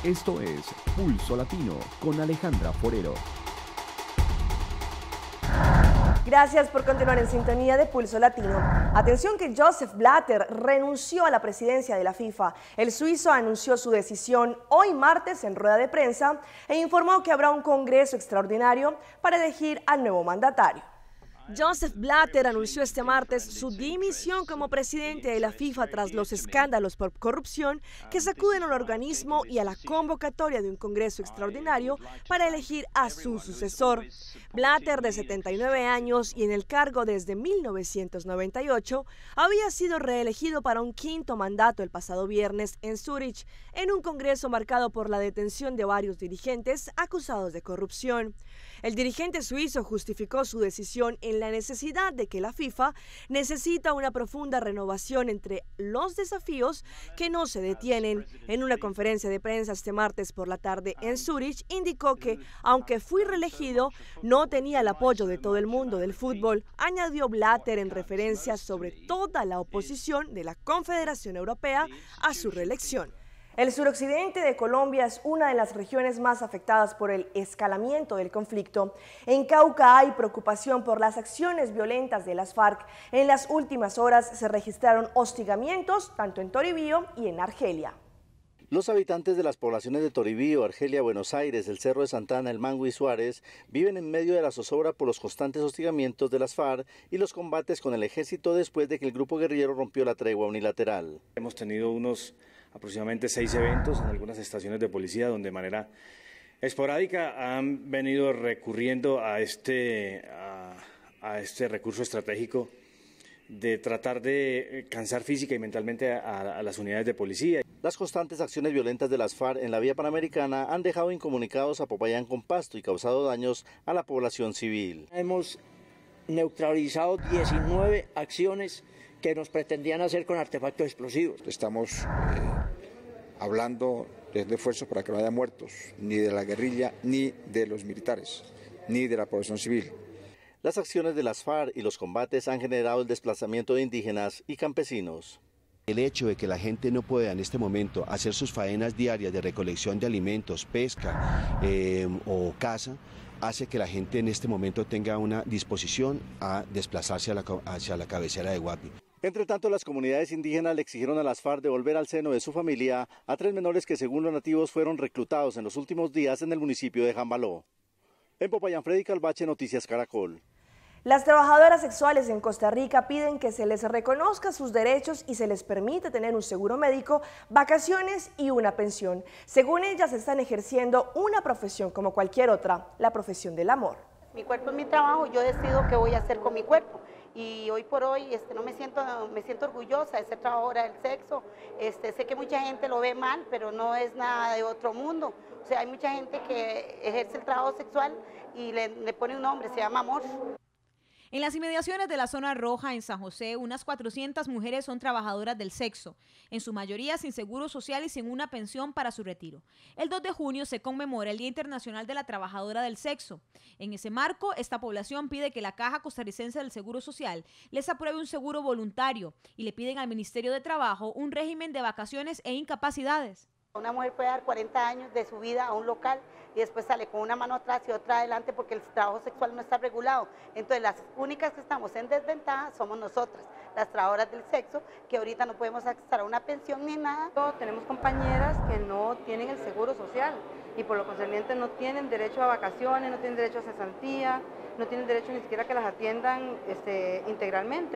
Esto es Pulso Latino con Alejandra Forero. Gracias por continuar en sintonía de Pulso Latino. Atención que Joseph Blatter renunció a la presidencia de la FIFA. El suizo anunció su decisión hoy martes en rueda de prensa e informó que habrá un congreso extraordinario para elegir al nuevo mandatario. Joseph Blatter anunció este martes su dimisión como presidente de la FIFA tras los escándalos por corrupción que sacuden al organismo y a la convocatoria de un congreso extraordinario para elegir a su sucesor. Blatter, de 79 años y en el cargo desde 1998, había sido reelegido para un quinto mandato el pasado viernes en Zúrich, en un congreso marcado por la detención de varios dirigentes acusados de corrupción. El dirigente suizo justificó su decisión en la necesidad de que la FIFA necesita una profunda renovación entre los desafíos que no se detienen. En una conferencia de prensa este martes por la tarde en Zúrich, indicó que, aunque fui reelegido, no tenía el apoyo de todo el mundo del fútbol, añadió Blatter en referencia sobre toda la oposición de la Confederación Europea a su reelección. El suroccidente de Colombia es una de las regiones más afectadas por el escalamiento del conflicto. En Cauca hay preocupación por las acciones violentas de las FARC. En las últimas horas se registraron hostigamientos tanto en Toribío y en Argelia. Los habitantes de las poblaciones de Toribío, Argelia, Buenos Aires, el Cerro de Santana, El Mango y Suárez viven en medio de la zozobra por los constantes hostigamientos de las FARC y los combates con el ejército después de que el grupo guerrillero rompió la tregua unilateral. Hemos tenido aproximadamente 6 eventos en algunas estaciones de policía donde de manera esporádica han venido recurriendo a este recurso estratégico de tratar de cansar física y mentalmente a las unidades de policía. Las constantes acciones violentas de las FARC en la vía panamericana han dejado incomunicados a Popayán con Pasto y causado daños a la población civil. Hemos neutralizado 19 acciones que nos pretendían hacer con artefactos explosivos. Estamos hablando de esfuerzos para que no haya muertos, ni de la guerrilla, ni de los militares, ni de la población civil. Las acciones de las FARC y los combates han generado el desplazamiento de indígenas y campesinos. El hecho de que la gente no pueda en este momento hacer sus faenas diarias de recolección de alimentos, pesca o caza, hace que la gente en este momento tenga una disposición a desplazarse hacia la cabecera de Guapi. Entre tanto, las comunidades indígenas le exigieron a las FARC devolver al seno de su familia a 3 menores que según los nativos fueron reclutados en los últimos días en el municipio de Jambaló. En Popayán, Freddy Calvache, Noticias Caracol. Las trabajadoras sexuales en Costa Rica piden que se les reconozca sus derechos y se les permita tener un seguro médico, vacaciones y una pensión. Según ellas, están ejerciendo una profesión como cualquier otra, la profesión del amor. Mi cuerpo es mi trabajo, yo decido qué voy a hacer con mi cuerpo. Y hoy por hoy no me siento orgullosa de ser trabajadora del sexo. Sé que mucha gente lo ve mal, pero no es nada de otro mundo. O sea, hay mucha gente que ejerce el trabajo sexual y le pone un nombre, se llama amor. En las inmediaciones de la zona roja en San José, unas 400 mujeres son trabajadoras del sexo, en su mayoría sin seguro social y sin una pensión para su retiro. El 2 de junio se conmemora el Día Internacional de la Trabajadora del Sexo. En ese marco, esta población pide que la Caja Costarricense del Seguro Social les apruebe un seguro voluntario y le piden al Ministerio de Trabajo un régimen de vacaciones e incapacidades. Una mujer puede dar 40 años de su vida a un local y después sale con una mano atrás y otra adelante porque el trabajo sexual no está regulado. Entonces las únicas que estamos en desventaja somos nosotras, las trabajadoras del sexo, que ahorita no podemos acceder a una pensión ni nada. Tenemos compañeras que no tienen el seguro social y por lo concerniente no tienen derecho a vacaciones, no tienen derecho a cesantía, no tienen derecho ni siquiera a que las atiendan integralmente.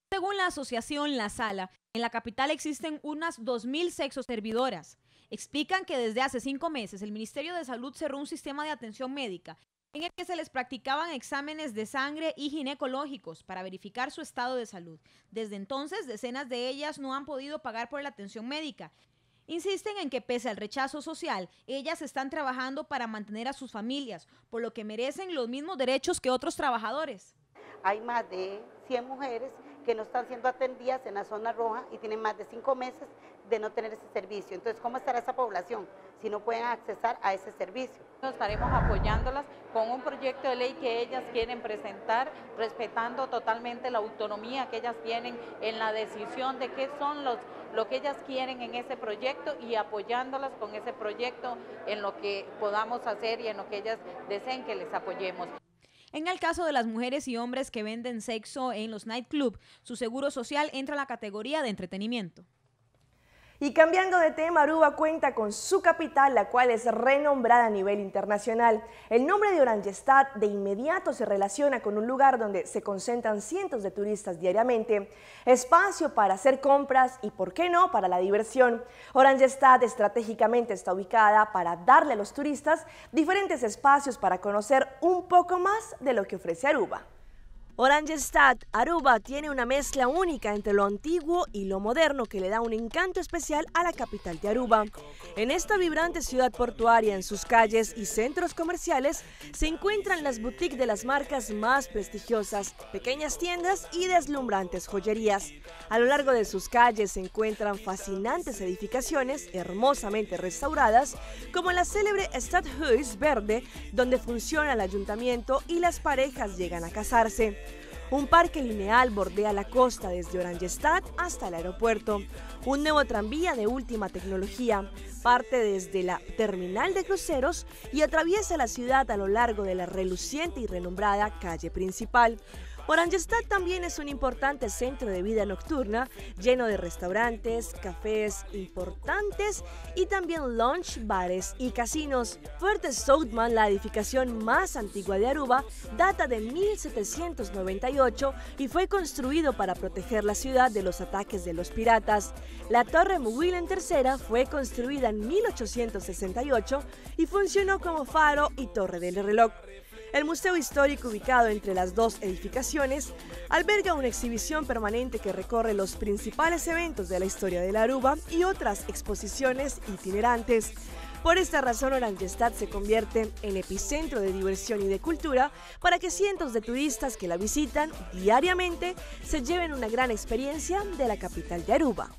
Según la asociación La Sala, en la capital existen unas 2.000 sexoservidoras. Explican que desde hace 5 meses el Ministerio de Salud cerró un sistema de atención médica en el que se les practicaban exámenes de sangre y ginecológicos para verificar su estado de salud. Desde entonces, decenas de ellas no han podido pagar por la atención médica. Insisten en que pese al rechazo social, ellas están trabajando para mantener a sus familias, por lo que merecen los mismos derechos que otros trabajadores. Hay más de 100 mujeres que no están siendo atendidas en la zona roja y tienen más de 5 meses de no tener ese servicio. Entonces, ¿cómo estará esa población si no pueden accesar a ese servicio? Estaremos apoyándolas con un proyecto de ley que ellas quieren presentar, respetando totalmente la autonomía que ellas tienen en la decisión de qué son lo que ellas quieren en ese proyecto y apoyándolas con ese proyecto en lo que podamos hacer y en lo que ellas deseen que les apoyemos. En el caso de las mujeres y hombres que venden sexo en los nightclubs, su seguro social entra en la categoría de entretenimiento. Y cambiando de tema, Aruba cuenta con su capital, la cual es renombrada a nivel internacional. El nombre de Oranjestad de inmediato se relaciona con un lugar donde se concentran cientos de turistas diariamente, espacio para hacer compras y, por qué no, para la diversión. Oranjestad estratégicamente está ubicada para darle a los turistas diferentes espacios para conocer un poco más de lo que ofrece Aruba. Oranjestad, Aruba, tiene una mezcla única entre lo antiguo y lo moderno que le da un encanto especial a la capital de Aruba. En esta vibrante ciudad portuaria, en sus calles y centros comerciales, se encuentran las boutiques de las marcas más prestigiosas, pequeñas tiendas y deslumbrantes joyerías. A lo largo de sus calles se encuentran fascinantes edificaciones hermosamente restauradas, como la célebre Stadhuis Verde, donde funciona el ayuntamiento y las parejas llegan a casarse. Un parque lineal bordea la costa desde Oranjestad hasta el aeropuerto. Un nuevo tranvía de última tecnología parte desde la terminal de cruceros y atraviesa la ciudad a lo largo de la reluciente y renombrada calle principal. Oranjestad también es un importante centro de vida nocturna, lleno de restaurantes, cafés importantes y también lounge, bares y casinos. Fuerte Soutman, la edificación más antigua de Aruba, data de 1798 y fue construido para proteger la ciudad de los ataques de los piratas. La Torre Mwilen III fue construida en 1868 y funcionó como faro y torre del reloj. El museo histórico, ubicado entre las dos edificaciones, alberga una exhibición permanente que recorre los principales eventos de la historia de la Aruba y otras exposiciones itinerantes. Por esta razón, Oranjestad se convierte en epicentro de diversión y de cultura para que cientos de turistas que la visitan diariamente se lleven una gran experiencia de la capital de Aruba.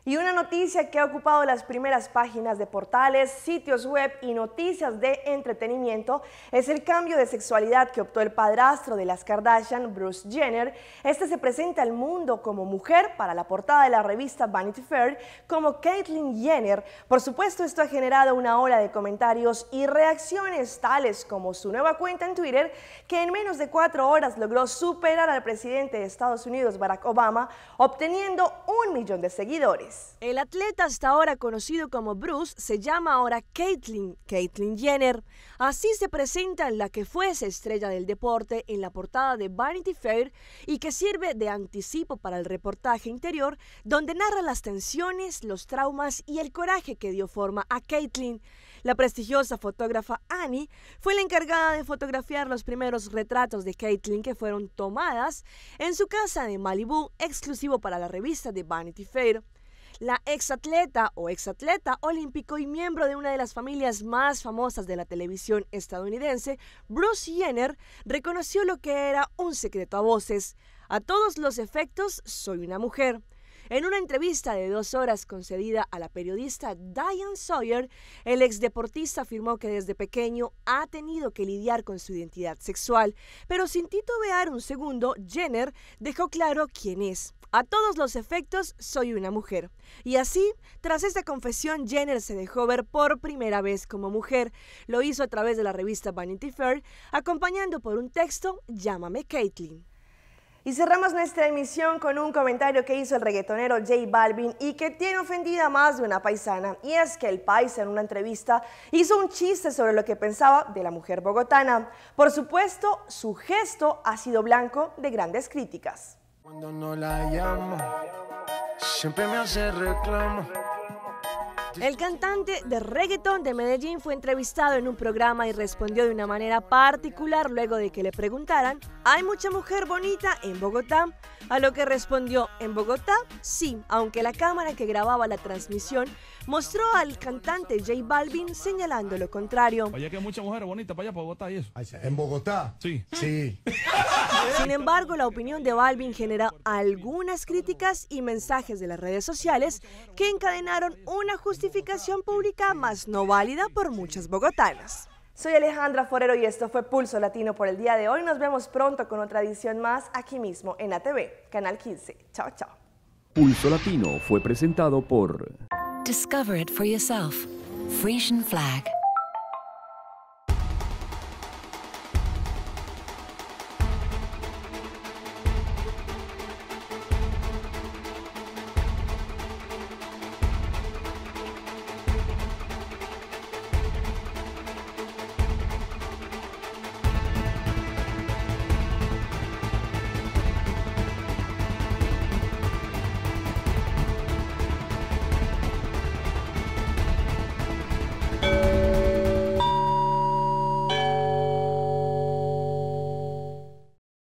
Y una noticia que ha ocupado las primeras páginas de portales, sitios web y noticias de entretenimiento es el cambio de sexualidad que optó el padrastro de las Kardashian, Bruce Jenner. Este se presenta al mundo como mujer para la portada de la revista Vanity Fair como Caitlyn Jenner. Por supuesto, esto ha generado una ola de comentarios y reacciones tales como su nueva cuenta en Twitter, que en menos de 4 horas logró superar al presidente de Estados Unidos, Barack Obama, obteniendo 1 millón de seguidores. El atleta hasta ahora conocido como Bruce se llama ahora Caitlyn Jenner. Así se presenta la que fuese estrella del deporte en la portada de Vanity Fair y que sirve de anticipo para el reportaje interior donde narra las tensiones, los traumas y el coraje que dio forma a Caitlyn. La prestigiosa fotógrafa Annie fue la encargada de fotografiar los primeros retratos de Caitlyn que fueron tomadas en su casa de Malibú, exclusivo para la revista de Vanity Fair. La exatleta olímpico y miembro de una de las familias más famosas de la televisión estadounidense, Bruce Jenner, reconoció lo que era un secreto a voces. A todos los efectos, soy una mujer. En una entrevista de 2 horas concedida a la periodista Diane Sawyer, el exdeportista afirmó que desde pequeño ha tenido que lidiar con su identidad sexual, pero sin titubear un segundo, Jenner dejó claro quién es. A todos los efectos, soy una mujer. Y así, tras esta confesión, Jenner se dejó ver por primera vez como mujer. Lo hizo a través de la revista Vanity Fair, acompañando por un texto, Llámame Caitlyn. Y cerramos nuestra emisión con un comentario que hizo el reggaetonero J Balvin y que tiene ofendida a más de una paisana. Y es que el paisa en una entrevista hizo un chiste sobre lo que pensaba de la mujer bogotana. Por supuesto, su gesto ha sido blanco de grandes críticas. Cuando no la llamo, siempre me hace reclamo. El cantante de reggaetón de Medellín fue entrevistado en un programa y respondió de una manera particular luego de que le preguntaran: ¿hay mucha mujer bonita en Bogotá? A lo que respondió: en Bogotá, sí, aunque la cámara que grababa la transmisión mostró al cantante J Balvin señalando lo contrario. Oye, que hay mucha mujer bonita para allá, para Bogotá y eso. ¿En Bogotá? Sí. Sí. Sin embargo, la opinión de Balvin generó algunas críticas y mensajes de las redes sociales que encadenaron una justificación pública más no válida por muchas bogotanas. Soy Alejandra Forero y esto fue Pulso Latino por el día de hoy. Nos vemos pronto con otra edición más aquí mismo en ATV, Canal 15. Chao, chao. Pulso Latino fue presentado por... Discover it for yourself. Frisian flag.